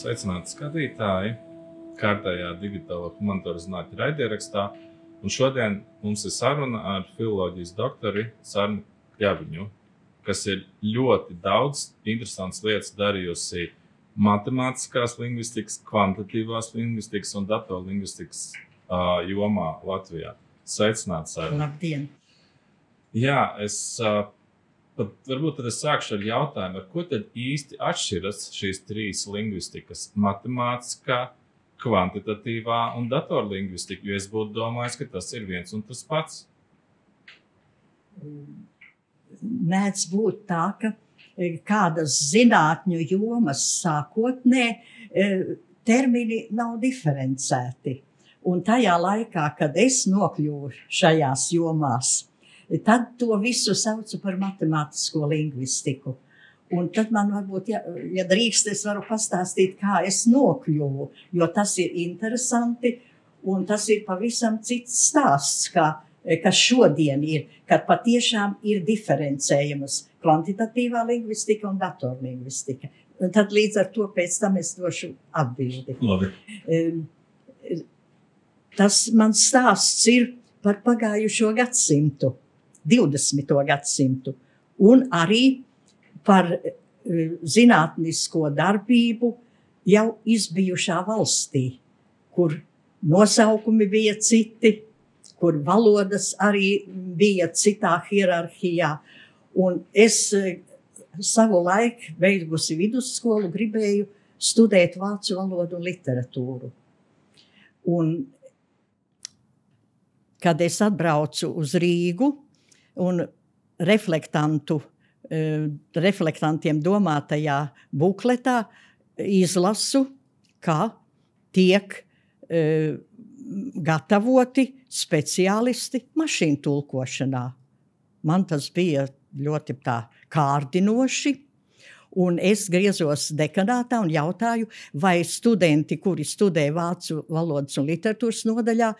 Sveicināti skatītāji, kārtējā digitālo humanitāro zinātņu raidierakstā. Un šodien mums ir saruna ar filoloģijas doktori Sarmu Kļaviņu, kas ir ļoti daudz interesantas lietas darījusi matemātiskās lingvistikas, kvantitīvās lingvistikas un datorlingvistikas jomā Latvijā. Sveicināti, Sarma. Labdien! Jā, varbūt tad es sākšu ar jautājumu, ar ko tad īsti atšķiras šīs trīs lingvistikas - matemātiskā, kvantitatīvā un datorlingvistika, jo es būtu domājis, ka tas ir viens un tas pats. Mēdz būt tā, ka kādas zinātņu jomas sākotnē termini nav diferencēti. Un tajā laikā, kad es nokļuvu šajās jomās, tad to visu saucu par matemātisko lingvistiku. Un tad man varbūt, ja drīkst, es varu pastāstīt, kā es nokļuvu, jo tas ir interesanti un tas ir pavisam cits stāsts, kas šodien ir, kad patiešām ir diferencējamas kvantitatīvā lingvistika un datorlingvistika. Un tad līdz ar to pēc tam es došu atbildi. Labi. Tas mans stāsts ir par pagājušo gadsimtu. 20. gadsimtu, un arī par zinātnisko darbību jau izbijušā valstī, kur nosaukumi bija citi, kur valodas arī bija citā hierarhijā. Un es savu laiku, beigusi vidusskolu, gribēju studēt vācu valodu un literatūru. Un kad es atbraucu uz Rīgu, un reflektantiem domātajā bukletā izlasu, kā tiek gatavoti speciālisti mašīnu tulkošanā. Man tas bija ļoti tā kārdinoši, un es griezos dekanātā un jautāju, vai studenti, kuri studē vācu valodas un literatūras nodaļā,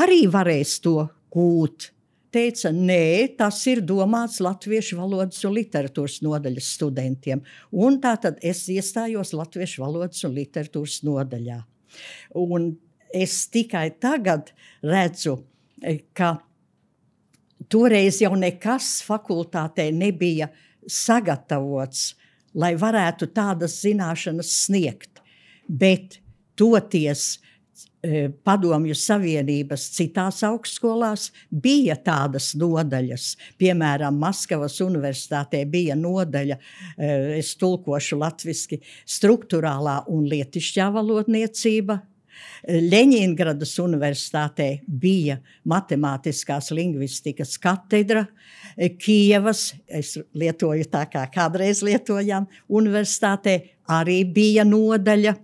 arī varēs to gūt. Teica, nē, tas ir domāts latviešu valodas un literatūras nodaļas studentiem. Un tātad es iestājos latviešu valodas un literatūras nodaļā. Un es tikai tagad redzu, ka toreiz jau nekas fakultātē nebija sagatavots, lai varētu tādas zināšanas sniegt. Bet toties Padomju Savienības citās augstskolās bija tādas nodaļas. Piemēram, Maskavas universitātē bija nodaļa, es tulkošu latviski, struktūrālā un lietišķā valodniecība. Ļeņingradas universitātē bija matemātiskās lingvistikas katedra. Kijevas, es lietoju tā kā kādreiz lietojām, universitātē arī bija nodaļa,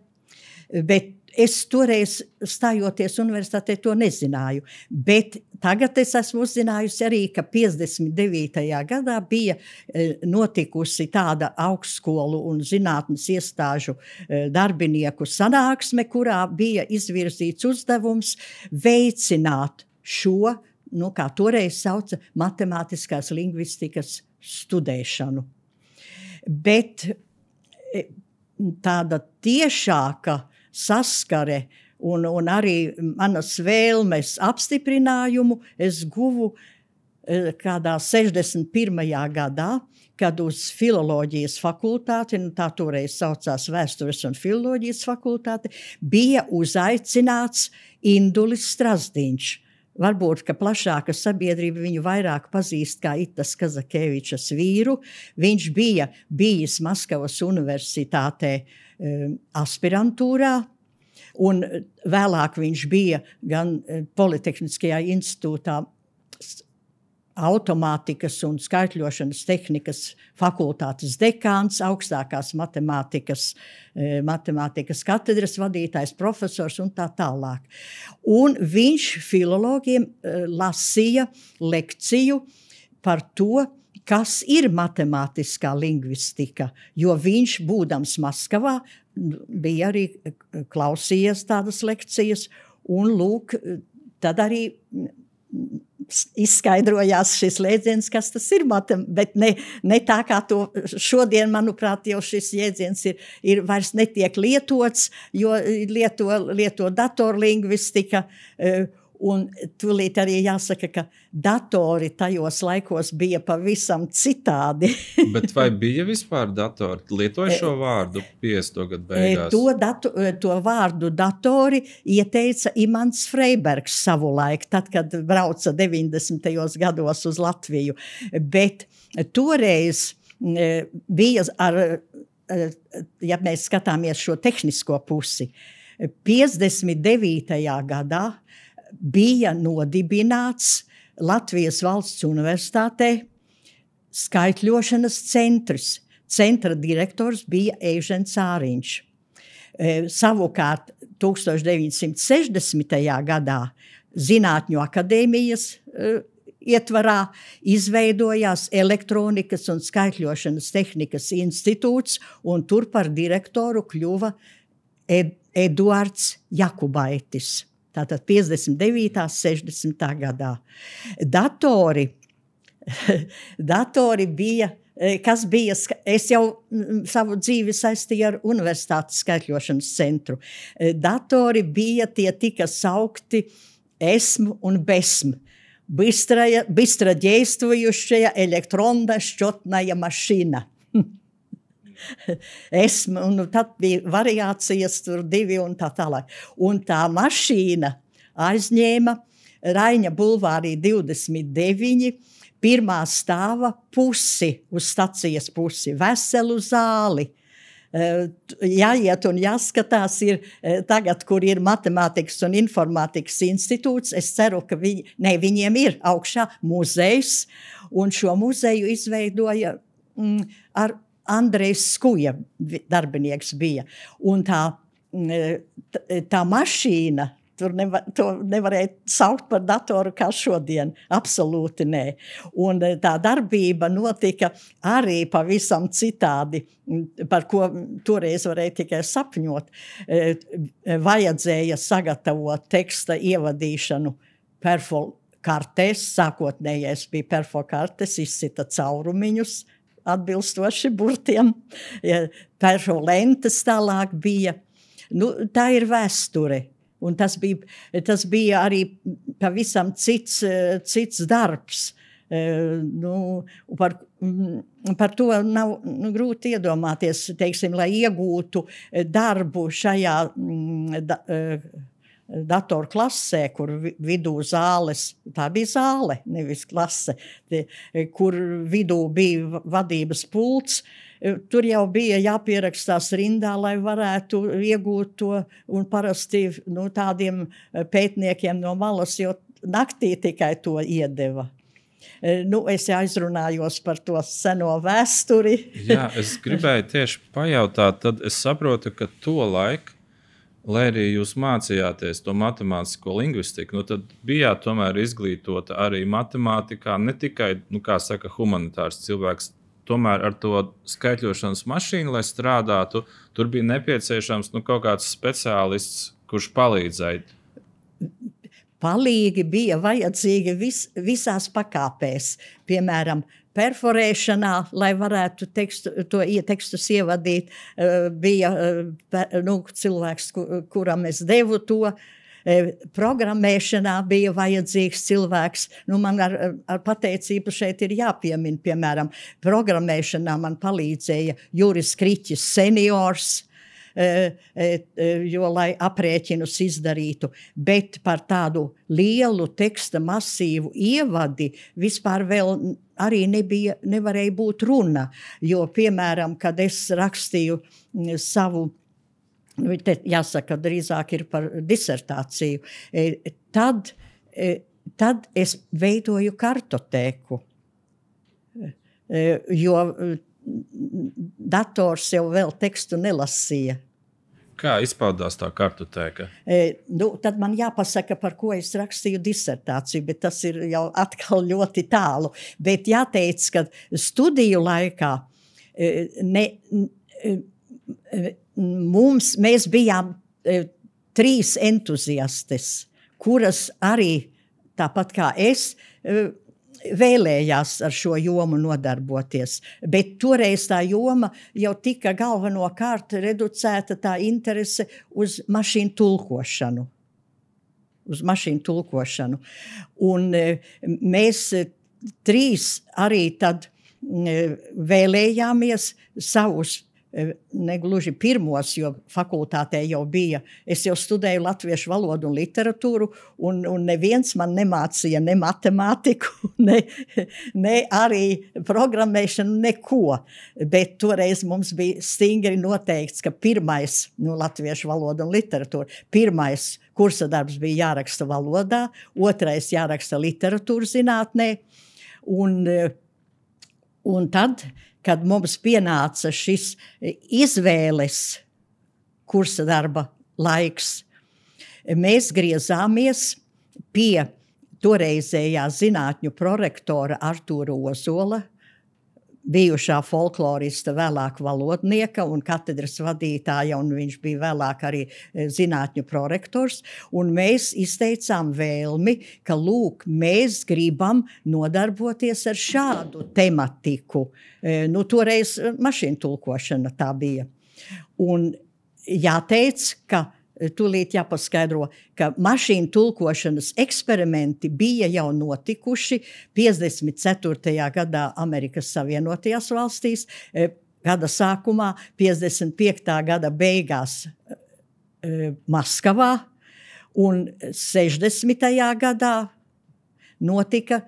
bet es toreiz stājoties universitātē to nezināju, bet tagad es esmu uzzinājusi arī, ka 59. gadā bija notikusi tāda augstskolu un zinātnes iestāžu darbinieku sanāksme, kurā bija izvirzīts uzdevums veicināt šo, kā toreiz sauca, matemātiskās lingvistikas studēšanu. Bet tāda tiešāka saskare un arī manas vēlmes apstiprinājumu es guvu kādā 61. gadā, kad uz filoloģijas fakultāti, tā toreiz saucās Vēstures un filoloģijas fakultāte, bija uzaicināts Indulis Strazdiņš. Varbūt, ka plašāka sabiedrība viņu vairāk pazīst kā Itas Kazakevičas vīru. Viņš bija bijis Maskavas universitātē aspirantūrā, un vēlāk viņš bija gan Politehniskajā institūtā automātikas un skaitļošanas tehnikas fakultātes dekāns, augstākās matemātikas katedras vadītājs, profesors un tā tālāk. Un viņš filologiem lasīja lekciju par to, kas ir matemātiskā lingvistika, jo viņš, būdams Maskavā, bija arī klausījies tādas lekcijas, un lūk, tad arī izskaidrojās šis jēdziens, kas tas ir, bet ne tā kā to šodien, manuprāt, jau šis jēdziens ir vairs netiek lietots, jo lieto datorlingvistika, un tūlīt arī jāsaka, ka datori tajos laikos bija pavisam citādi. Bet vai bija vispār datori? Lietoja šo vārdu 50. gadu beigās? To vārdu datori ieteica Imants Freibergs savulaik, tad, kad brauca 90. gados uz Latviju. Bet toreiz bija ja mēs skatāmies šo tehnisko pusi, 59. gadā bija nodibināts Latvijas valsts universitātē skaitļošanas centrs. Centra direktors bija Eižens Āriņš. Savukārt 1960. gadā Zinātņu akadēmijas ietvarā izveidojās Elektronikas un skaitļošanas tehnikas institūts, un tur par direktoru kļuva Eduards Jakubaitis. Tātad 59. 60. gadā. Datori bija, kas bija, es jau savu dzīvi saistīju ar universitātes skaitļošanas centru. Datori bija, tie tika saukti ESM un BESM. Быстро действующая электронная счетная машина. Un tad bija variācijas tur 2 un tā tālāk. Un tā mašīna aizņēma Raiņa bulvārī 29, pirmā stāva pusi, uz stacijas pusi, veselu zāli. Jāiet un jāskatās ir tagad, kur ir Matemātikas un informātikas institūts. Es ceru, ka viņiem ir augšā muzejs, un šo muzeju izveidoja ar Andrejs Skuja darbinieks bija. Un tā mašīna, to nevarēja saukt par datoru kā šodien, absolūti nē. Un tā darbība notika arī pavisam citādi, par ko toreiz varēja tikai sapņot. Vajadzēja sagatavot teksta ievadīšanu perfokartēs, sākotnējais bija perfokartes, izsita caurumiņus, atbilstoši burtiem, perfolentes tālāk bija. Tā ir vēsture, un tas bija arī pavisam cits darbs. Par to nav grūti iedomāties, teiksim, lai iegūtu darbu šajā datoru klasē, kur vidū zāles, tā bija zāle, nevis klase, kur vidū bija vadības pults, tur jau bija jāpierakstās rindā, lai varētu iegūt to, un parasti tādiem pētniekiem no malas, jo naktī tikai to iedeva. Es aizrunājos par to seno vēsturi. Jā, es gribēju tieši pajautāt, tad es saprotu, ka to laiku, lai arī jūs mācījāties to matemātisko lingvistiku, tad bijāt tomēr izglītota arī matemātikā, ne tikai, kā saka, humanitārs cilvēks, tomēr ar to skaitļošanas mašīnu, lai strādātu, tur bija nepieciešams kaut kāds speciālists, kurš palīdzēja. Palīgi bija vajadzīgi visās pakāpēs, piemēram, perforēšanā, lai varētu tekstus ievadīt, bija cilvēks, kuram es devu to. Programmēšanā bija vajadzīgs cilvēks. Man ar pateicību šeit ir jāpiemina, piemēram, programmēšanā man palīdzēja Juris Kriķis seniors, jo, lai aprēķinus izdarītu, bet par tādu lielu teksta masīvu ievadi vispār vēl arī nevarēja būt runa, jo, piemēram, kad es rakstīju savu, jāsaka, drīzāk ir par disertāciju, tad es veidoju kartotēku, jo dators jau vēl tekstu nelasīja. Kā izpaudās tā kartotēka? Tad man jāpasaka, par ko es rakstīju disertāciju, bet tas ir jau atkal ļoti tālu. Bet jāteic, ka studiju laikā mēs bijām 3 entuziastes, kuras arī tāpat kā es, vēlējās ar šo jomu nodarboties, bet toreiz tā joma jau tika galvenokārt reducēta tā interese uz mašīnu tulkošanu. Un mēs 3 arī tad vēlējāmies savus, negluži pirmos, jo fakultātē jau bija, es jau studēju latviešu valodu un literatūru, un neviens man nemācīja ne matemātiku, ne arī programmēšanu, neko. Bet toreiz mums bija stingri noteikts, ka pirmais, latviešu valoda un literatūra, pirmais kursa darbs bija jāraksta valodā, otrais jāraksta literatūras zinātnē, un tad, kad mums pienāca šis izvēles kursa darba laiks, mēs griezāmies pie toreizējā zinātņu prorektora Artūra Ozola, bijušā folklorista, vēlāk valodnieka un katedras vadītāja, un viņš bija vēlāk arī zinātņu prorektors, un mēs izteicām vēlmi, ka lūk, mēs gribam nodarboties ar šādu tematiku. Toreiz mašīnu tulkošana tā bija. Un jāteic, ka tūlīt jāpaskaidro, ka mašīnu tulkošanas eksperimenti bija jau notikuši 54. gadā Amerikas Savienotajās valstīs, gada sākumā, 55. gada beigās Maskavā, un 60. gadā notika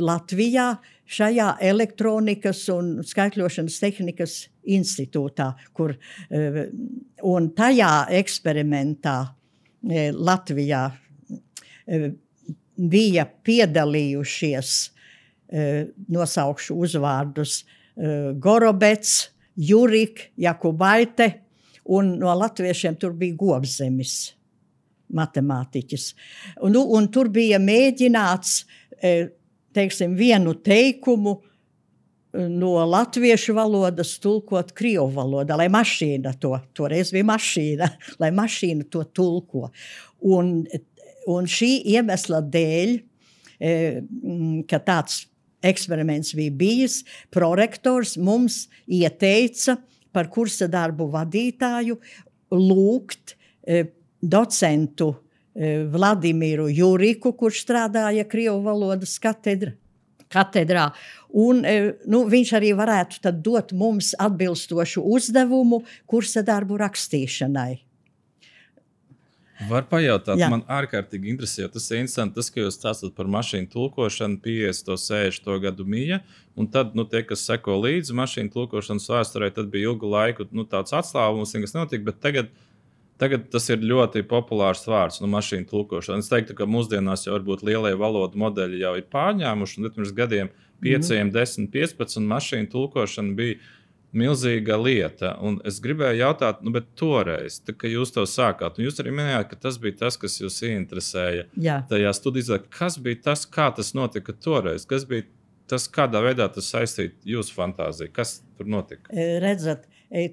Latvijā šajā elektronikas un skaitļošanas tehnikas institūtā, un tajā eksperimentā Latvijā bija piedalījušies, nosaukšu uzvārdus, Gorobets, Jurik, Jakubaite, un no latviešiem tur bija Gobzemis, matemātiķis. Un tur bija mēģināts, teiksim, vienu teikumu no latviešu valodas tulkot krievu valodā, lai mašīna toreiz bija mašīna, lai mašīna to tulko. Un šī iemesla dēļ, ka tāds eksperiments bija bijis, prorektors mums ieteica par kursa darbu vadītāju lūgt docentu Vladimiru Juriku, kurš strādāja krievu valodas katedrā. Un viņš arī varētu tad dot mums atbilstošu uzdevumu kursa darbu rakstīšanai. Var pajautāt, Jā. Man ārkārtīgi interesē, tas ir interesanti, tas, ka jūs stāstat par mašīnu tulkošanu 50. 60. gadu mija, un tad, tie, kas seko līdzi mašīnu tulkošanas vēsturē, tad bija ilgu laiku, tāds atslābums, kas notika, bet tagad tas ir ļoti populārs vārds, mašīnu tulkošana. Es teiktu, ka mūsdienās jau varbūt lielie valodu modeļi jau ir pārņēmuši, un pirms gadiem 5, 10, 15 mašīnu tulkošana bija milzīga lieta. Un es gribēju jautāt, bet toreiz, kad jūs to sākāt, un jūs arī minējāt, ka tas bija tas, kas jūs interesēja tajā studijā. Kas bija tas, kā tas notika toreiz? Kas bija tas, kādā veidā tas saistīja jūsu fantāziju? Kas tur notika? Redzat,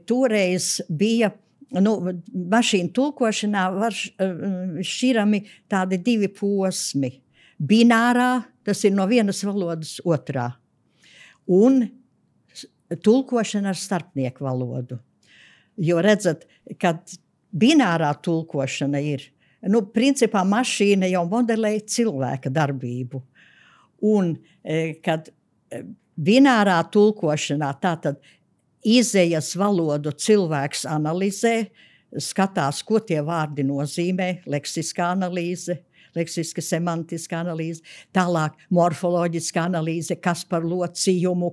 toreiz bija mašīnu tulkošanā var šķirami tādi 2 posmi. Binārā, tas ir no vienas valodas otrā. Un tulkošana ar starpnieku valodu. Jo redzat, kad binārā tulkošana ir, principā mašīna jau modelē cilvēka darbību. Un kad binārā tulkošanā tātad izējas valodu cilvēks analizē, skatās, ko tie vārdi nozīmē, leksiskā analīze, leksiska semantiska analīze, tālāk morfoloģiska analīze, kas par locījumu,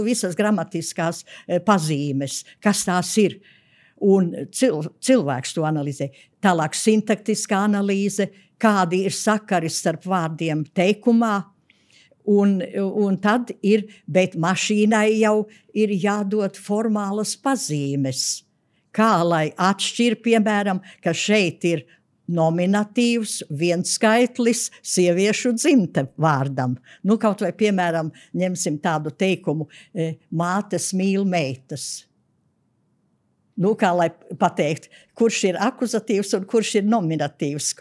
visas gramatiskās pazīmes, kas tās ir. Un cilvēks to analizē. Tālāk sintaktiskā analīze, kādi ir sakari starp vārdiem teikumā, un tad ir, bet mašīnai jau ir jādod formālas pazīmes. Kā lai atšķir, piemēram, ka šeit ir nominatīvs, vienskaitlis sieviešu dzimta vārdam. Kaut vai, piemēram, ņemsim tādu teikumu, mātes mīl meitas. Kā lai pateikt, kurš ir akuzatīvs un kurš ir nominatīvs.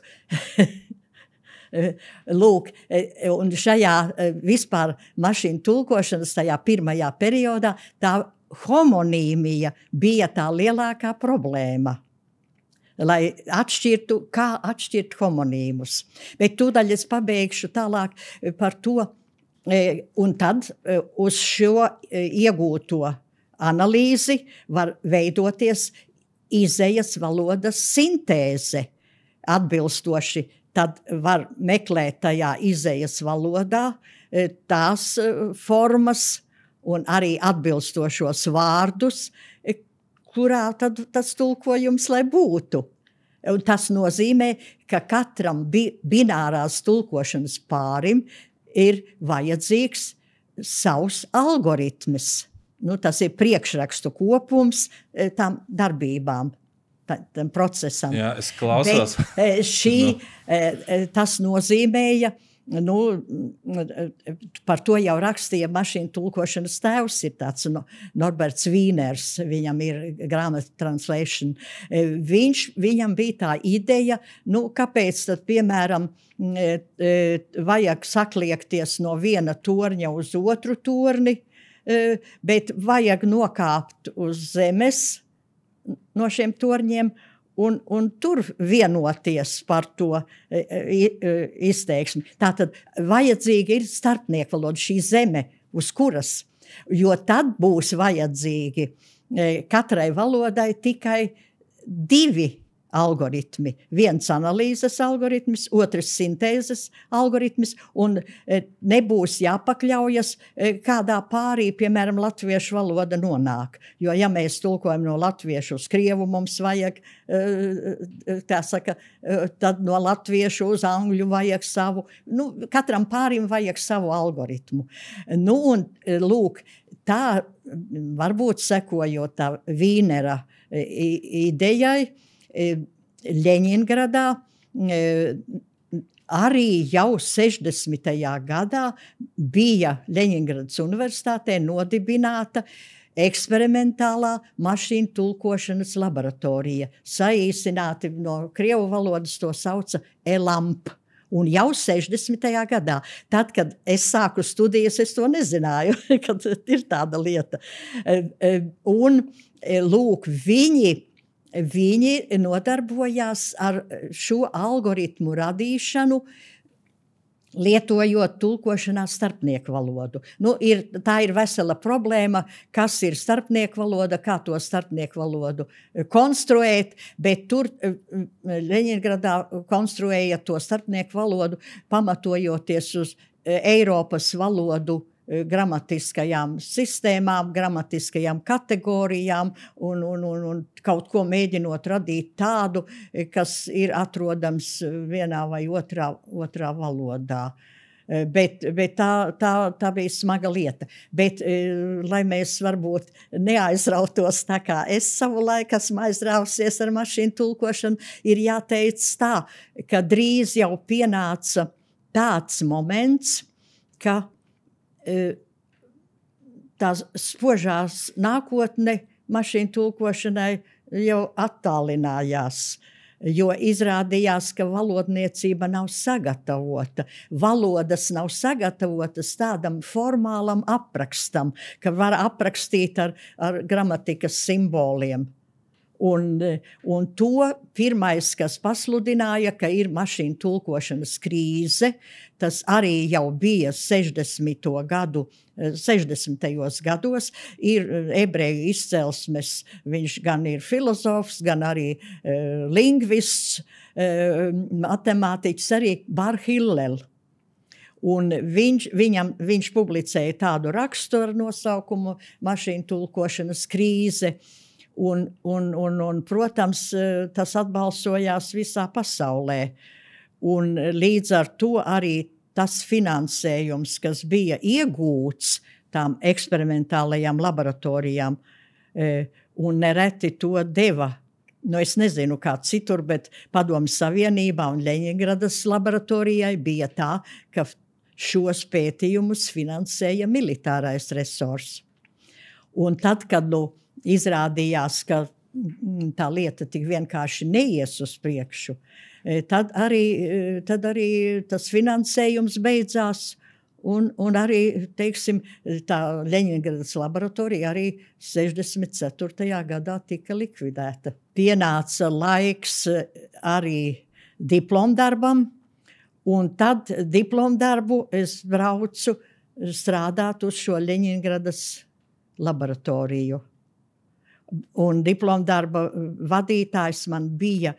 Lūk, un šajā vispār mašīnu tulkošanas tajā pirmajā periodā tā homonīmija bija tā lielākā problēma, lai atšķirtu, kā atšķirt homonīmus. Bet tūdaļ es pabeigšu tālāk par to, un tad uz šo iegūto analīzi var veidoties izejas valodas sintēze atbilstoši. Tad var meklēt tajā izejas valodā tās formas un arī atbilstošos vārdus, kurā tad tas tulkojums lai būtu. Un tas nozīmē, ka katram binārās tulkošanas pārim ir vajadzīgs savs algoritms. Tas ir priekšrakstu kopums tam darbībām, tam procesam. Jā, es klausos. Tas nozīmēja, par to jau rakstīja mašīnu tulkošanas tēvs, ir tāds Norberts Vīners, viņam ir Grammar Translation. Viņam bija tā ideja, kāpēc tad, piemēram, vajag sakliekties no viena torņa uz otru torni, bet vajag nokāpt uz zemes no šiem torņiem un tur vienoties par to izteiksmi. Tātad vajadzīga ir starpniekvaloda, šī zeme, uz kuras, jo tad būs vajadzīgi katrai valodai tikai 2 algoritmi. Viens analīzes algoritms, otrs sintēzes algoritms, un nebūs jāpakļaujas, kādā pārī, piemēram, latviešu valoda nonāk. Jo, ja mēs tulkojam no latviešu uz krievu, mums vajag, tad no latviešu uz angļu vajag savu, katram pārim vajag savu algoritmu. Un, lūk, tā varbūt sekojot tā Vīnera idejai, Ļeņingradā arī jau 60. gadā bija Ļeņingradas universitātē nodibināta eksperimentālā mašīnu tulkošanas laboratorija. Saīsināti no krievu valodas to sauca ELAMP. Un jau 60. gadā, tad, kad es sāku studijas, es to nezināju, kad ir tāda lieta. Un, lūk, Viņi nodarbojās ar šo algoritmu radīšanu, lietojot tulkošanā starpnieku valodu. Tā ir vesela problēma, kas ir starpnieku valoda, kā to starpnieku valodu konstruēt, bet tur Ļeņingradā konstruēja to starpnieku valodu, pamatojoties uz Eiropas valodu gramatiskajām sistēmām, gramatiskajām kategorijām un kaut ko mēģinot radīt tādu, kas ir atrodams vienā vai otrā valodā. Bet tā bija smaga lieta. Bet, lai mēs varbūt neaizrautos tā kā es savu laiku esmu aizrausies ar mašīnu tulkošanu, ir jāteic tā, ka drīz jau pienāca tāds moments, ka tā spožās nākotne mašīnu tulkošanai jau attālinājās, jo izrādījās, ka valodniecība nav sagatavota. Valodas nav sagatavotas tādam formālam aprakstam, ka var aprakstīt ar gramatikas simboliem. Un to pirmais, kas pasludināja, ka ir mašīnu tulkošanas krīze, tas arī jau bija 60. gados, ir ebreju izcelsmes, viņš gan ir filozofs, gan arī lingvists, matemātiķis, arī Bar Hillel. Un viņš publicēja tādu rakstu ar nosaukumu Mašīnu tulkošanas krīze, un, protams, tas atbalsojās visā pasaulē. Un līdz ar to arī tas finansējums, kas bija iegūts tām eksperimentālajām laboratorijām, un nereti to deva, es nezinu kā citur, bet Padomju Savienībā un Ļeņingradas laboratorijai bija tā, ka šos pētījumus finansēja militārais resurs. Un tad, kad izrādījās, ka tā lieta tik vienkārši neies uz priekšu, tad arī tas finansējums beidzās. Un arī, teiksim, tā Ļeņingradas laboratorija arī 64. gadā tika likvidēta. Pienāca laiks arī diplomdarbam, un tad diplomdarbu es braucu strādāt uz šo Ļeņingradas laboratoriju. Un diplomdarba vadītājs man bija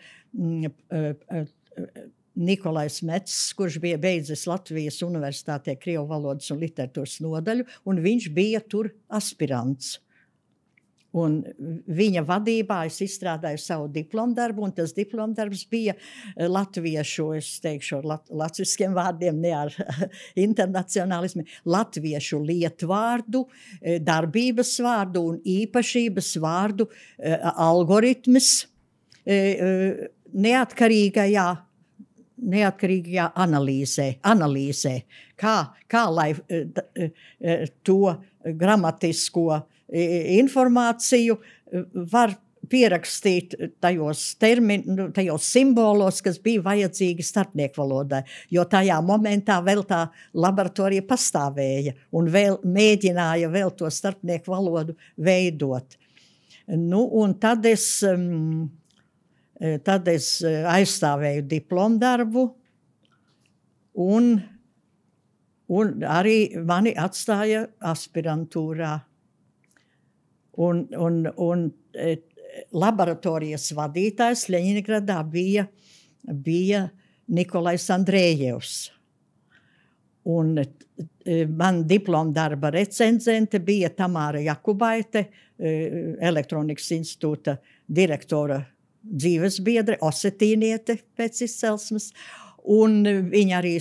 Nikolais Mets, kurš bija beidzis Latvijas Universitātē Krievu valodas un literatūras nodaļu, un viņš bija tur aspirants. Un viņa vadībā es izstrādāju savu diplomdarbu, un tas diplomdarbs bija latviešu, es teikšu ar latviskiem vārdiem, ne ar internacionālismu, latviešu lietvārdu, darbības vārdu un īpašības vārdu algoritms neatkarīgajā analīzē. Kā lai to gramatisko informāciju var pierakstīt tajos simbolos, kas bija vajadzīgi starpniekvalodai, jo tajā momentā vēl tā laboratorija pastāvēja un vēl mēģināja vēl to starpnieku valodu veidot. Nu, un tad es aizstāvēju diplomdarbu, un arī mani atstāja aspirantūrā. Un laboratorijas vadītājs Ļeņingradā bija Nikolais Andrejevs. Un man diplomdarba recenzente bija Tamāra Jakubaite, Elektronikas institūta direktora dzīvesbiedre, osetīniete pēc izcelsmes, un viņa arī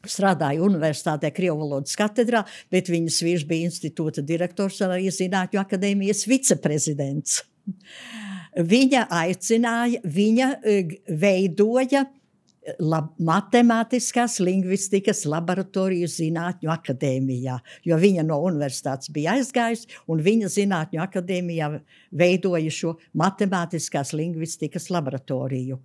strādāja universitātē Krievu valodas katedrā, bet viņas vīrs bija institūta direktors un arī Zinātņu akadēmijas viceprezidents. Viņa veidoja matemātiskās lingvistikas laboratoriju Zinātņu akadēmijā, jo viņa no universitātes bija aizgājusi, un viņa Zinātņu akadēmijā veidoja šo matemātiskās lingvistikas laboratoriju.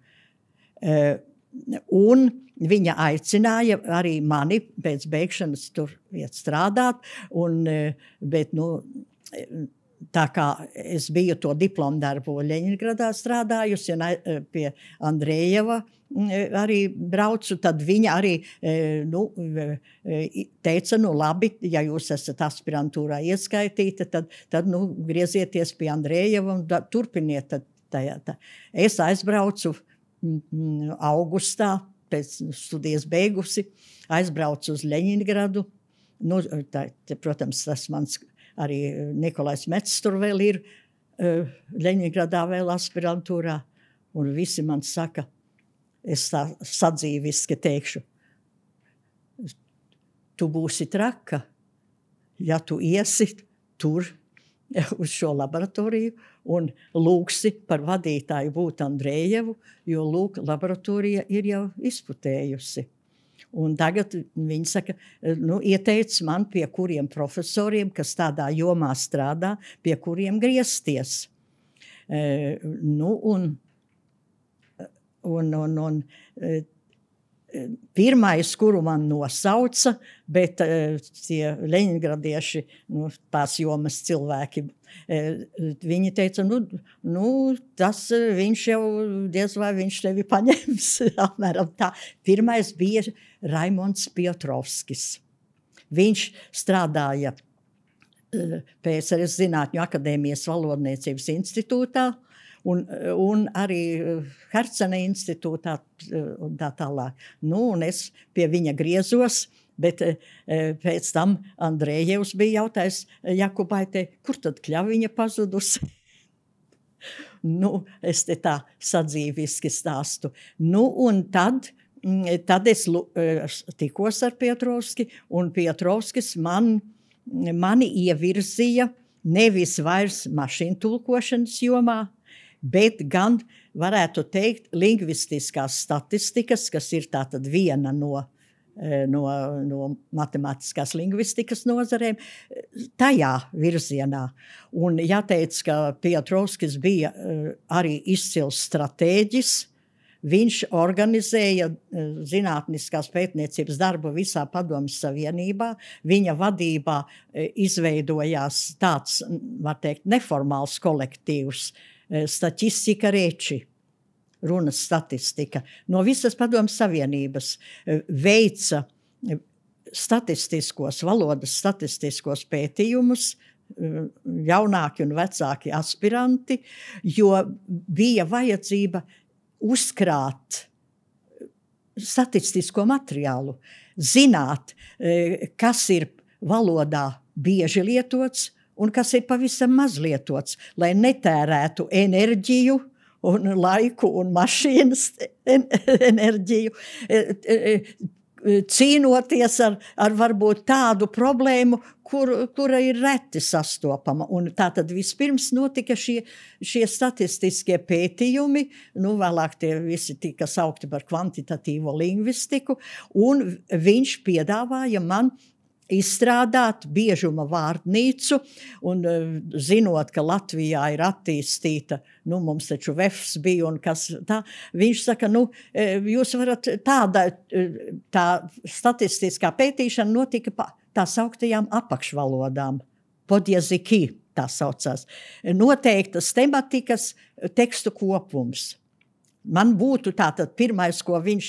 Un viņa aicināja arī mani pēc beigšanas tur iet strādāt, bet tā kā es biju to diplomdarbu Ļeņingradā strādājusi un pie Andrejeva arī braucu, tad viņa arī teica, labi, ja jūs esat aspirantūrā ieskaitīta, tad griezieties pie Andrejeva un turpiniet. Es aizbraucu augustā, pēc studijas beigusi, aizbraucu uz Ļeņingradu. Protams, tas mans arī Nikolais Mets tur vēl ir Ļeņingradā vēl aspirantūrā, un visi man saka, es tā sadzīviski teikšu, tu būsi traka, ja tu iesi tur uz šo laboratoriju un lūgsi par vadītāju būt Andrejevu, jo laboratorija ir jau izputējusi. Un tagad viņi saka, ieteic man pie kuriem profesoriem, kas tādā jomā strādā, pie kuriem griezties. Pirmais, kuru man nosauca, bet tie leņingradieši, tās jomas cilvēki, viņi teica, tas viņš jau, diez vai viņš tevi paņems, apmēram tā. Pirmais bija Raimonds Piotrovskis. Viņš strādāja PSRS Zinātņu akadēmijas valodniecības institūtā, un arī Hercena institūtā un tā tālāk. Un es pie viņa griezos, bet pēc tam Andrejevs bija jautājis Jakubaitei, kur tad Kļaviņa pazudusi? Es te tā sadzīviski stāstu. Un tad es tikos ar Piotrovski, un Piotrovskis mani ievirzīja nevis vairs mašīnu tulkošanas jomā, bet gan, varētu teikt, lingvistiskās statistikas, kas ir tātad viena no matemātiskās lingvistikas nozarēm, tajā virzienā. Un jāteic, ka Piotrovskis bija arī izcils stratēģis, Viņš organizēja zinātniskās pētniecības darbu visā Padomju Savienībā. Viņa vadībā izveidojās tāds, var teikt, neformāls kolektīvs Statistika Reči, runas statistika. No visas Padomju Savienības veica valodas statistiskos pētījumus, jaunāki un vecāki aspiranti, jo bija vajadzība uzkrāt statistisko materiālu, zināt, kas ir valodā bieži lietots un kas ir pavisam maz lietots, lai netērētu enerģiju un laiku un mašīnas enerģiju, cīnoties ar varbūt tādu problēmu, kura ir reti sastopama. Un tātad vispirms notika šie statistiskie pētījumi, vēlāk tie visi tika saukti par kvantitatīvo lingvistiku, un viņš piedāvāja man izstrādāt biežuma vārdnīcu, un zinot, ka Latvijā ir attīstīta, mums taču VEFs bija un kas tā, viņš saka, jūs varat tā statistiskā pētīšana notika tā sauktajām apakšvalodām, podjaziki tā saucās, noteiktas tematikas tekstu kopums. Man būtu tātad pirmais, ko viņš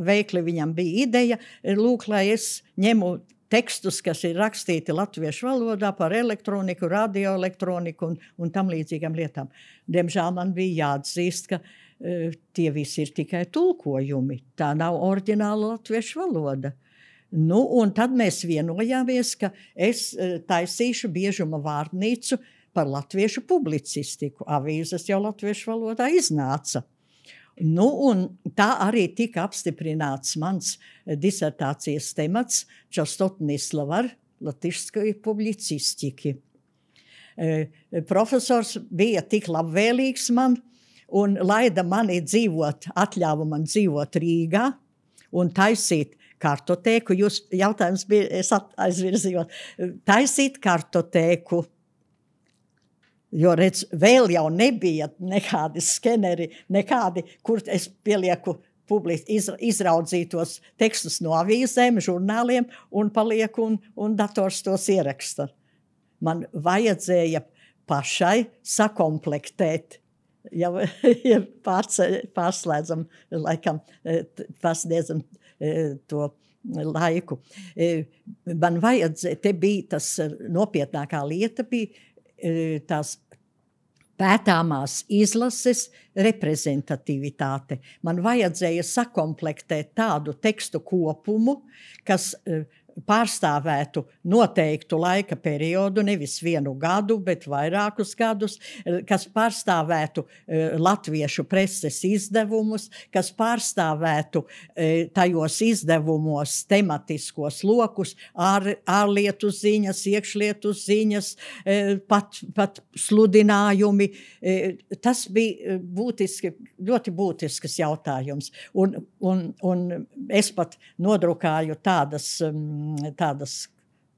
veikli, viņam bija ideja, lūk, lai es ņemu tekstus, kas ir rakstīti latviešu valodā par elektroniku, radioelektroniku un tam līdzīgām lietām. Diemžēl man bija jāatzīst, ka tie visi ir tikai tulkojumi. Tā nav oriģināla latviešu valoda. Un tad mēs vienojāmies, ka es taisīšu biežuma vārdnīcu par latviešu publicistiku. Avīzes jau latviešu valodā iznāca. Un tā arī tika apstiprināts mans disertācijas temats Častotnī slavar latišskai publicistiki. Profesors bija tik labvēlīgs man un laida mani atļāva man dzīvot Rīgā un taisīt kartotēku. Jūs jautājums bija, es aizvirzījot, taisīt kartotēku. Jo, redz, vēl jau nebija nekādi skeneri, kur es pielieku izraudzītos tekstus no avīzēm, žurnāliem un palieku un dators tos ieraksta. Man vajadzēja pašai sakomplektēt, jau pārslēdzam, laikam, pārsniedzam to laiku. Man vajadzēja, te bija tas nopietnākā lieta, bija tās pētāmās izlases reprezentativitāte. Man vajadzēja sakomplektēt tādu tekstu kopumu, kas pārstāvētu noteiktu laika periodu, nevis 1 gadu, bet vairākus gadus, kas pārstāvētu latviešu preses izdevumus, kas pārstāvētu tajos izdevumos tematiskos lokus, ārlietu ziņas, iekšlietu ziņas, pat sludinājumi. Tas bija ļoti būtisks jautājums. Un es pat nodrukāju tādas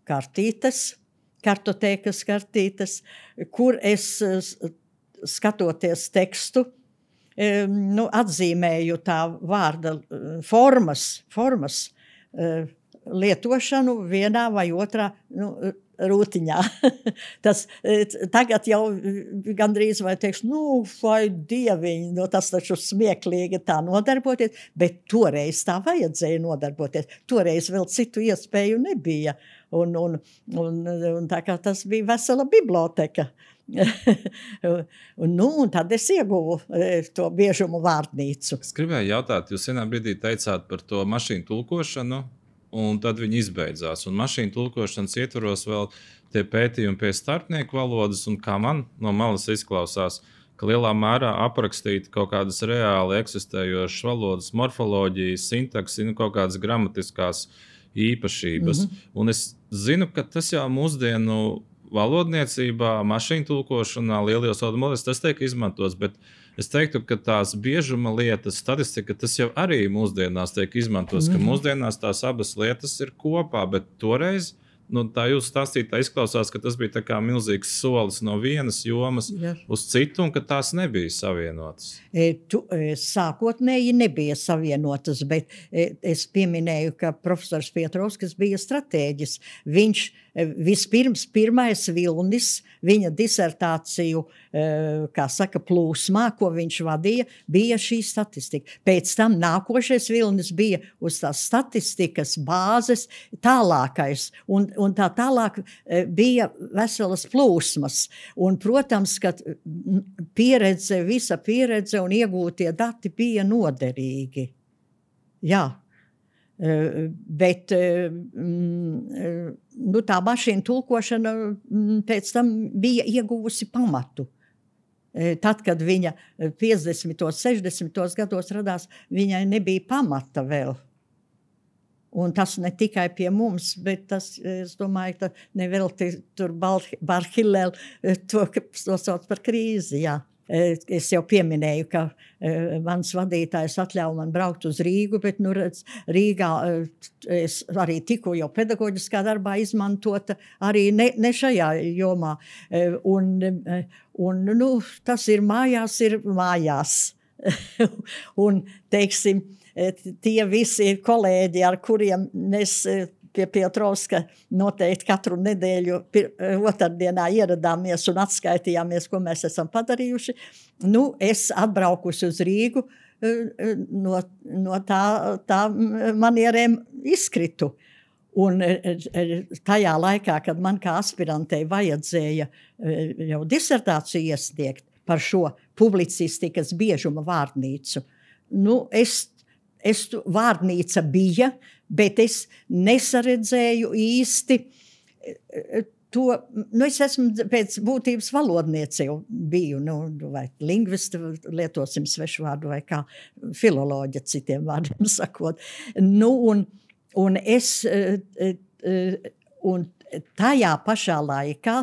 kartītes, kartotēkas kartītes, kur es, skatoties tekstu, atzīmēju tā vārda formas lietošanu vienā vai otrā rūtiņā. Tagad jau gandrīz vai teiks, vai dieviņi, tas taču smieklīgi tā nodarboties, bet toreiz tā vajadzēja nodarboties. Toreiz vēl citu iespēju nebija. Un tā kā tas bija vesela biblioteka. Un tad es ieguvu to biežumu vārdnīcu. Es gribēju jautāt, jūs vienā brīdī teicāt par to mašīnu tulkošanu, un tad viņi izbeidzās. Un mašīnu tulkošanas ietvaros vēl tie pētījumi pie starpnieku valodas, un kā man no malas izklausās, ka lielā mērā aprakstīt kaut kādas reāli eksistējošas valodas, morfoloģijas, sintaksi, kaut kādas gramatiskās īpašības. Un es zinu, ka tas jau mūsdienu valodniecībā, mašīnu tulkošanā, lielajos valodu modeļos, tas tiek izmantots, bet es teiktu, ka tās biežuma lietas, statistika, tas jau arī mūsdienās tiek izmantots, ka mūsdienās tās abas lietas ir kopā, bet toreiz tā jūs stāstītā izklausās, ka tas bija tā kā milzīgs solis no vienas jomas uz citu, un ka tās nebija savienotas. Sākotnēji nebija savienotas, bet es pieminēju, ka profesors Pietrovskis bija stratēģis. Viņš vispirms pirmais Vilnis, viņa disertāciju, kā saka, plūsmā, ko viņš vadīja, bija šī statistika. Pēc tam nākošais Vilnis bija uz tās statistikas bāzes tālākais, un tā tālāk bija veselas plūsmas. Un, protams, ka visa pieredze un iegūtie dati bija noderīgi. Jā. Bet tā mašīna tulkošana pēc tam bija ieguvusi pamatu. Tad, kad viņa 50. 60. gados radās, viņai nebija pamata vēl. Un tas ne tikai pie mums, bet tas, es domāju, ka nevelti tur Bar-Hillel to sauc par krīzi, jā. Es jau pieminēju, ka mans vadītājs atļauj man braukt uz Rīgu, bet, redz, Rīgā es arī tiku jau pedagoģiskā darbā izmantota arī ne šajā jomā. Un tas ir mājās. Un, teiksim, tie visi kolēģi, ar kuriem mēs pie Pietrovska noteikti katru nedēļu otrdienā ieradāmies un atskaitījāmies, ko mēs esam padarījuši. Es atbraukusi uz Rīgu no tā manierēm izkritu. Un tajā laikā, kad man kā aspirantei vajadzēja jau disertāciju iesniegt par šo publicistikas biežuma vārnīcu, vārnīca bija, bet es nesaredzēju īsti to, es esmu pēc būtības valodniece jau biju, vai lingvisti, lietosim svešu vārdu, vai kā filoloģa citiem vārdiem sakot. Un es, un tajā pašā laikā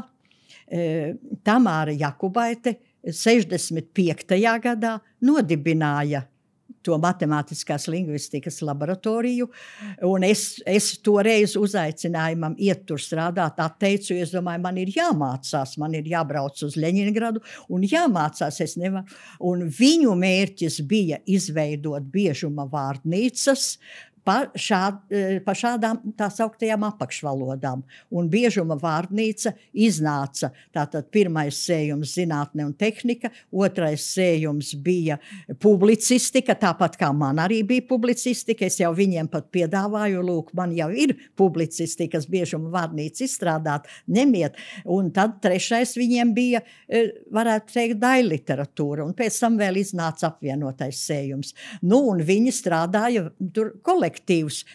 Tamāra Jakubaite 65. gadā nodibināja to matemātiskās lingvistikas laboratoriju, un es toreiz uzaicinājumam iet tur strādāt, atteicu, es domāju, man ir jāmācās, man ir jābrauc uz Ļeņingradu, un jāmācās, es nevaru. Un viņu mērķis bija izveidot biežuma vārnīcas, pa šādām tā sauktajām apakšvalodām. Un biežuma vārnīca iznāca. Tātad pirmais sējums zinātne un tehnika, otrais sējums bija publicistika, tāpat kā man arī bija publicistika. Es jau viņiem pat piedāvāju, lūk, man jau ir publicistikas biežuma vārnīca izstrādāt, ņemiet. Un tad trešais viņiem bija, varētu teikt, daļliteratūra. Un pēc tam vēl iznāca apvienotais sējums. Un viņi strādāja tur kolektīvs,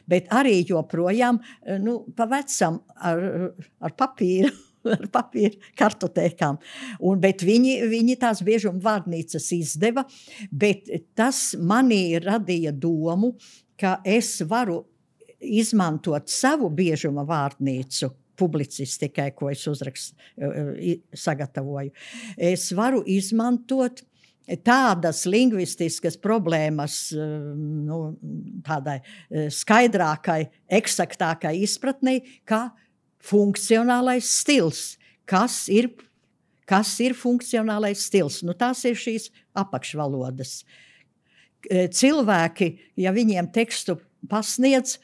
bet arī joprojām pa vecam ar papīru, kartotēkām. Bet viņi tās biežuma vārnīcas izdeva, bet tas manī radīja domu, ka es varu izmantot savu biežuma vārnīcu publicistikai, ko es sagatavoju. Es varu izmantot tādas lingvistiskas problēmas tādai skaidrākai, eksaktākai izpratnei, kā funkcionālais stils. Kas ir funkcionālais stils? Tās ir šīs apakšvalodas. Cilvēki, ja viņiem tekstu pasniedz,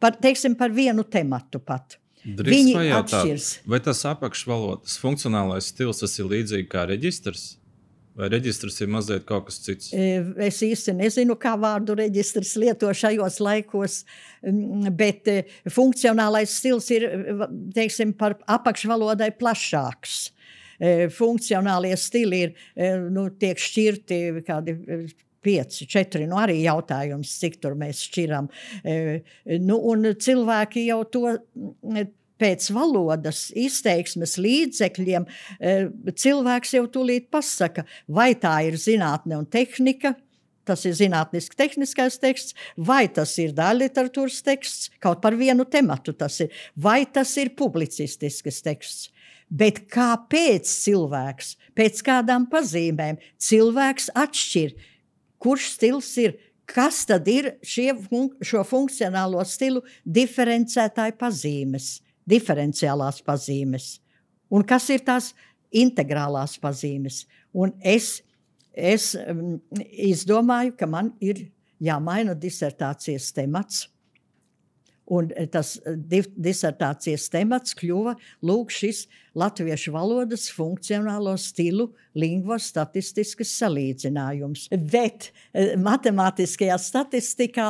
teiksim, par vienu tematu pat. Viņi atšķirs. Vai tas apakšvalodas funkcionālais stils, tas ir līdzīgi kā reģistrs? Vai reģistrs ir mazliet kaut kas cits? Es īsti nezinu, kā vārdu reģistrs lieto šajos laikos, bet funkcionālais stils ir, teiksim, par apakšvalodai plašāks. Funkcionālie stili ir, tiek šķirti kādi 5, 4, arī jautājums, cik tur mēs šķiram. Un cilvēki jau to pēc valodas izteiksmes līdzekļiem cilvēks jau tūlīt pasaka, vai tā ir zinātne un tehnika, tas ir zinātniski-tehniskais teksts, vai tas ir daļliteratūras teksts, kaut par vienu tematu tas ir, vai tas ir publicistisks teksts. Bet kāpēc cilvēks, pēc kādām pazīmēm cilvēks atšķir, kurš stils ir, kas tad ir šo funkcionālo stilu diferenciālās pazīmes, un kas ir tās integrālās pazīmes. Un es izdomāju, ka man ir jāmaina disertācijas temats, un tas disertācijas temats kļuva šis latviešu valodas funkcionālo stilu lingvostatistiskas salīdzinājums. Bet matemātiskajā statistikā,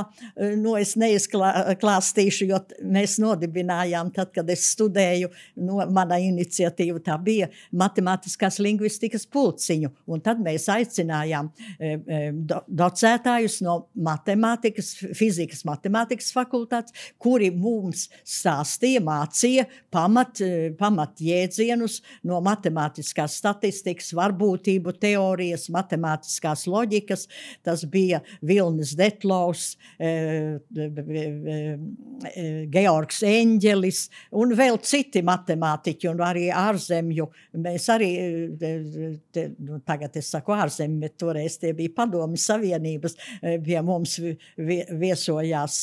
es neizklāstīšu, jo mēs nodibinājām tad, kad es studēju, mana iniciatīva tā bija matemātiskās lingvistikas pulciņu, un tad mēs aicinājām docētājus no fizikas matemātikas fakultātes, kuri mums stāstīja, mācīja pamat jēdzienus no matemātiskās statistikas, varbūtību teorijas, matemātiskās loģikas. Tas bija Vilnis Detlovs, Georgs Eņģelis un vēl citi matemātiķi un arī ārzemju. Mēs arī, tagad es saku ārzemju, bet toreiz tie bija Padomju Savienības, pie mums viesojās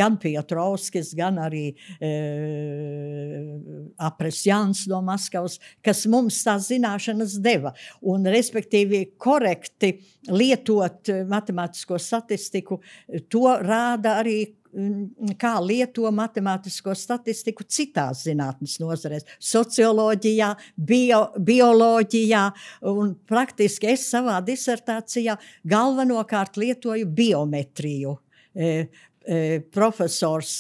gan Piotrovskis, gan arī Apresjans no Maskavas, kas mums tās zināšanas deva. Un, respektīvi, korekti lietot matemātisko statistiku, to rāda arī, kā lieto matemātisko statistiku citās zinātnes nozarēs, socioloģijā, bioloģijā, un praktiski es savā disertācijā galvenokārt lietoju biometriju. Profesors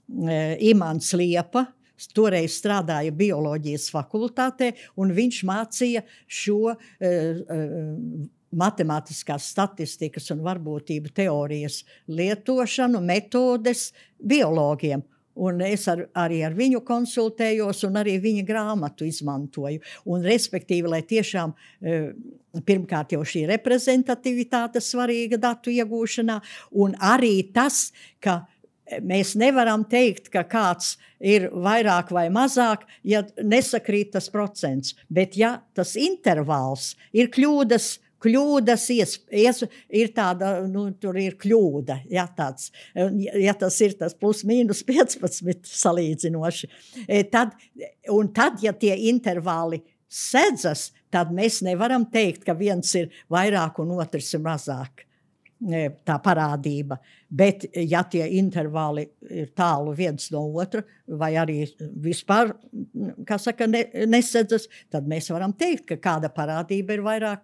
Imants Liepa toreiz strādāja bioloģijas fakultātē, un viņš mācīja šo matemātiskās statistikas un varbūtību teorijas lietošanu, metodes biologiem. Un es arī ar viņu konsultējos un arī viņa grāmatu izmantoju. Un, respektīvi, lai tiešām pirmkārt jau šī reprezentativitāte svarīga datu iegūšanā, un arī tas, ka mēs nevaram teikt, ka kāds ir vairāk vai mazāk, ja nesakrīt tas procents. Bet ja tas intervāls ir kļūdas ir tāda, tur ir kļūda, ja tas ir tas plus mīnus 15 salīdzinoši. Tad, ja tie intervāli sedzas, tad mēs nevaram teikt, ka viens ir vairāk un otrs ir mazāk. Tā parādība, bet ja tie intervāli ir tālu viens no otra, vai arī vispār, kā saka, nesedzas, tad mēs varam teikt, ka kāda parādība ir vairāk.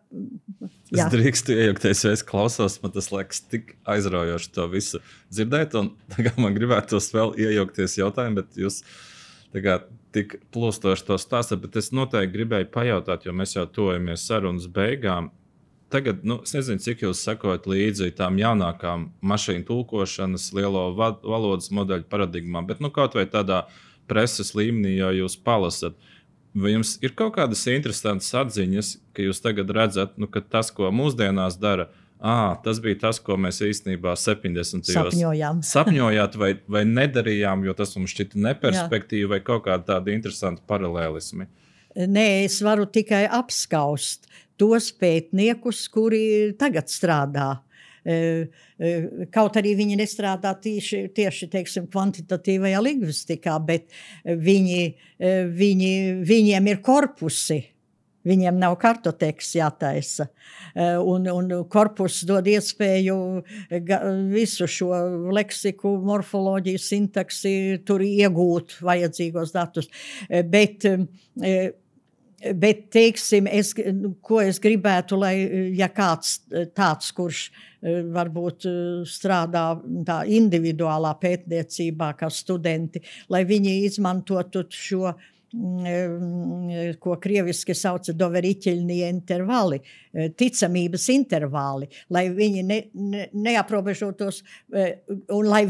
Jā. Es drīkstu iejaukties, jo es klausos, man tas liekas tik aizraujoši to visu dzirdēt, un tagad man gribētos vēl iejaukties jautājumu, bet jūs tagad tik plūstoši to stāstat, bet es noteikti gribēju pajautāt, jo mēs jau tojamies sarunas beigām. Tagad, es nezinu, cik jūs sekojat līdzi tām jaunākām mašīnu tulkošanas, lielo valodas modeļu paradigmām, bet kaut vai tādā preses līmenī, jo jūs palasat. Vai jums ir kaut kādas interesantas atziņas, ka jūs tagad redzat, ka tas, ko mūsdienās dara, tas bija tas, ko mēs īstenībā 70. sapņojāt vai nedarījām, jo tas mums šķita neperspektīvi vai kaut kāda tāda interesanta paralēlismi? Nē, es varu tikai apskaust tos pētniekus, kuri tagad strādā. Kaut arī viņi nestrādā tieši teiksim, kvantitatīvajā lingvistikā, bet viņiem ir korpusi. Viņiem nav kartoteks jātaisa. Un korpus dod iespēju visu šo leksiku, morfoloģiju, sintaksi tur iegūt vajadzīgos datus. Bet teiksim, ko es gribētu, lai ja kāds tāds, kurš varbūt strādā tā individuālā pētniecībā kā studenti, lai viņi izmantotu šo, ko krieviski sauca doveriteļnie intervali, ticamības intervali, lai viņi neaprobežotos un lai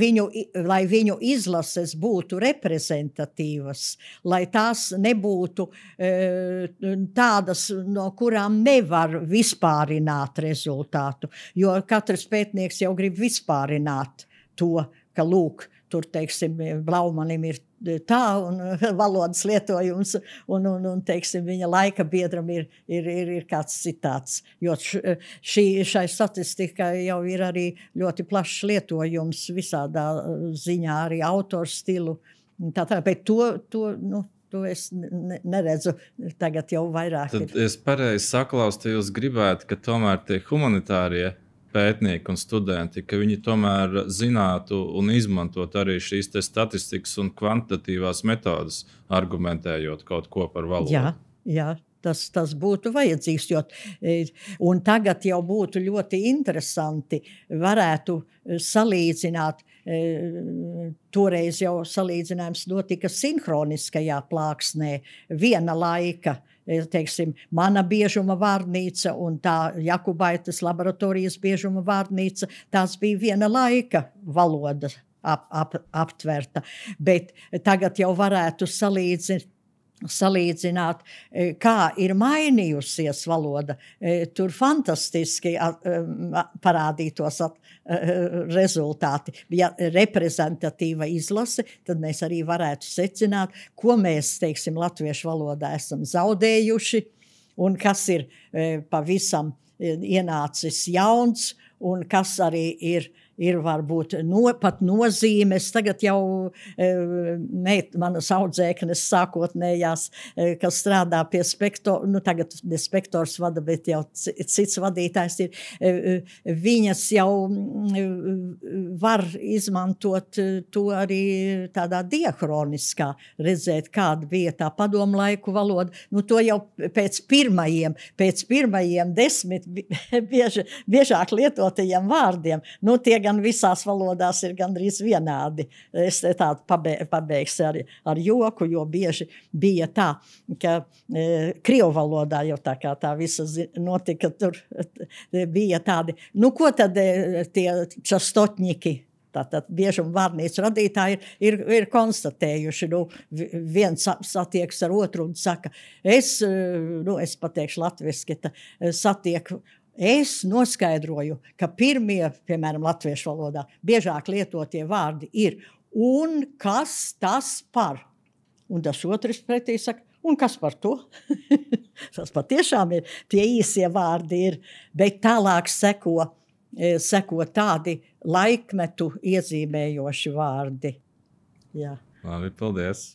viņu izlases būtu reprezentatīvas, lai tās nebūtu tādas, no kurām nevar vispārināt rezultātu, jo katrs pētnieks jau grib vispārināt to, ka lūk, tur, teiksim, Blaumanim ir tā, un valodas lietojums, un teiksim, viņa laika biedram ir kāds citāds. Jo šai statistikai jau ir arī ļoti plašs lietojums visādā ziņā, arī autoru stilu. Bet to es neredzu tagad jau vairāk. Tad es pareizi saklaustu, jūs gribētu, ka tomēr tie humanitārie pētnieki un studenti, ka viņi tomēr zinātu un izmantot arī šīs te statistikas un kvantitatīvās metodas, argumentējot kaut ko par valodu. Jā, tas būtu vajadzīgs, un tagad jau būtu ļoti interesanti, varētu salīdzināt, toreiz jau salīdzinājums notika sinhroniskajā plāksnē, viena laika, teiksim, mana biežuma vārnīca un tā Jakubaitas laboratorijas biežuma vārnīca, tās bija viena laika valoda aptverta, bet tagad jau varētu salīdzināt, kā ir mainījusies valoda. Tur fantastiski parādītos rezultāti. Ja reprezentatīva izlase, tad mēs arī varētu secināt, ko mēs, teiksim, latviešu valodā esam zaudējuši un kas ir pavisam ienācis jauns un kas arī ir varbūt pat nozīmes. Tagad jau manas audzēknes sākotnējās, kas strādā pie tagad ne spektors vada, bet jau cits vadītājs ir, viņas jau var izmantot to arī tādā diahroniskā, redzēt, kāda bija tā padomlaiku valoda. To jau pēc pirmajiem 10 biežāk lietotajiem vārdiem, tie gan visās valodās ir gandrīz vienādi. Es tādu pabeigšu ar joku, jo bieži bija tā, ka krievu valodā jau tā kā tā visa notika, tur bija tādi, ko tad tie častotņiki, tātad biežuma vārnīcu radītāji ir konstatējuši, viens satieks ar otru un saka, es pateikšu latviski, satieku, es noskaidroju, ka pirmie, piemēram, latviešu valodā, biežāk lietotie vārdi ir un kas tas par. Un tas otrs pretī saka, un kas par to? Tas patiešām ir, tie īsie vārdi ir, bet tālāk seko tādi laikmetu iezīmējoši vārdi. Jā. Labi, paldies.